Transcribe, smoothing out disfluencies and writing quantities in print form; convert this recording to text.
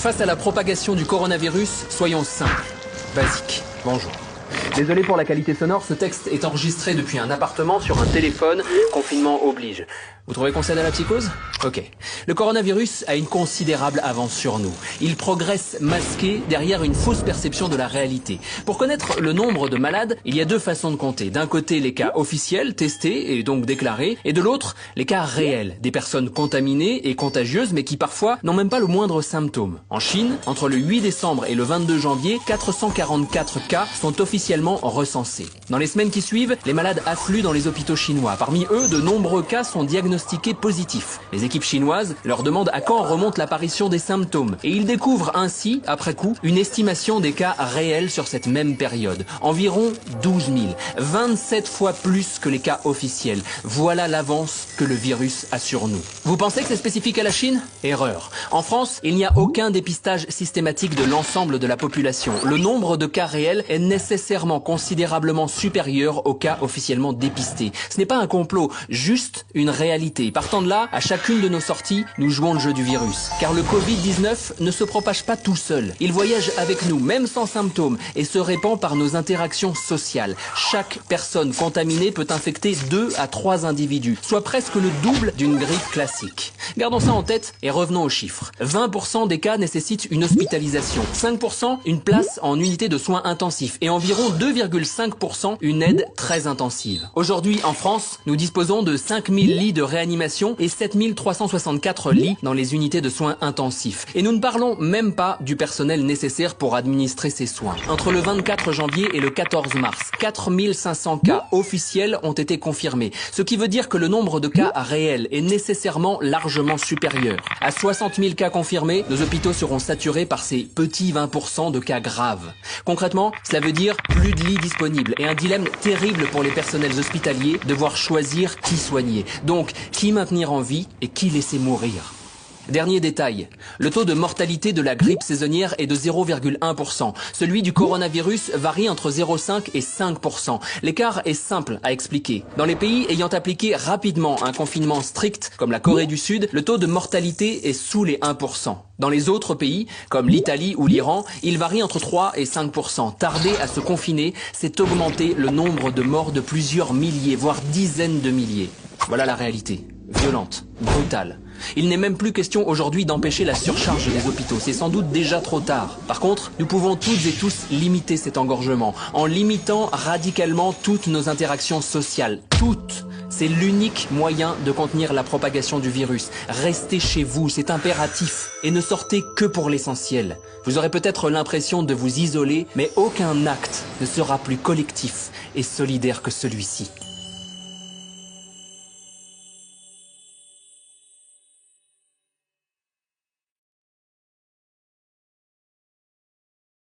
Face à la propagation du coronavirus, soyons simples, basiques. Bonjour. Désolé pour la qualité sonore, ce texte est enregistré depuis un appartement sur un téléphone, confinement oblige. Vous trouvez qu'on cède à la psychose? Ok. Le coronavirus a une considérable avance sur nous. Il progresse masqué derrière une fausse perception de la réalité. Pour connaître le nombre de malades, il y a deux façons de compter. D'un côté, les cas officiels, testés et donc déclarés, et de l'autre, les cas réels, des personnes contaminées et contagieuses, mais qui parfois n'ont même pas le moindre symptôme. En Chine, entre le 8 décembre et le 22 janvier, 444 cas sont officiellement recensés. Dans les semaines qui suivent, les malades affluent dans les hôpitaux chinois. Parmi eux, de nombreux cas sont diagnostiqués positifs. Les équipes chinoises leur demandent à quand remonte l'apparition des symptômes. Et ils découvrent ainsi, après coup, une estimation des cas réels sur cette même période. Environ 12 000. 27 fois plus que les cas officiels. Voilà l'avance que le virus a sur nous. Vous pensez que c'est spécifique à la Chine? Erreur. En France, il n'y a aucun dépistage systématique de l'ensemble de la population. Le nombre de cas réels est nécessairement considérablement supérieur aux cas officiellement dépistés. Ce n'est pas un complot, juste une réalité. Partant de là, à chacune de nos sorties, nous jouons le jeu du virus. Car le Covid-19 ne se propage pas tout seul. Il voyage avec nous, même sans symptômes, et se répand par nos interactions sociales. Chaque personne contaminée peut infecter 2 à 3 individus, soit presque le double d'une grippe classique. Gardons ça en tête et revenons aux chiffres. 20% des cas nécessitent une hospitalisation, 5% une place en unité de soins intensifs et environ 2,5% une aide très intensive. Aujourd'hui, en France, nous disposons de 5000 lits de réanimation et 7364 lits dans les unités de soins intensifs. Et nous ne parlons même pas du personnel nécessaire pour administrer ces soins. Entre le 24 janvier et le 14 mars, 4500 cas officiels ont été confirmés, ce qui veut dire que le nombre de cas réels est nécessairement largement supérieur. À 60 000 cas confirmés, nos hôpitaux seront saturés par ces petits 20% de cas graves. Concrètement, cela veut dire plus de lits disponibles et un dilemme terrible pour les personnels hospitaliers, devoir choisir qui soigner. Donc, qui maintenir en vie et qui laisser mourir? Dernier détail, le taux de mortalité de la grippe saisonnière est de 0,1%. Celui du coronavirus varie entre 0,5 et 5%. L'écart est simple à expliquer. Dans les pays ayant appliqué rapidement un confinement strict, comme la Corée du Sud, le taux de mortalité est sous les 1%. Dans les autres pays, comme l'Italie ou l'Iran, il varie entre 3 et 5%. Tarder à se confiner, c'est augmenter le nombre de morts de plusieurs milliers, voire dizaines de milliers. Voilà la réalité. Violente, brutale. Il n'est même plus question aujourd'hui d'empêcher la surcharge des hôpitaux, c'est sans doute déjà trop tard. Par contre, nous pouvons toutes et tous limiter cet engorgement, en limitant radicalement toutes nos interactions sociales. Toutes. C'est l'unique moyen de contenir la propagation du virus. Restez chez vous, c'est impératif. Et ne sortez que pour l'essentiel. Vous aurez peut-être l'impression de vous isoler, mais aucun acte ne sera plus collectif et solidaire que celui-ci.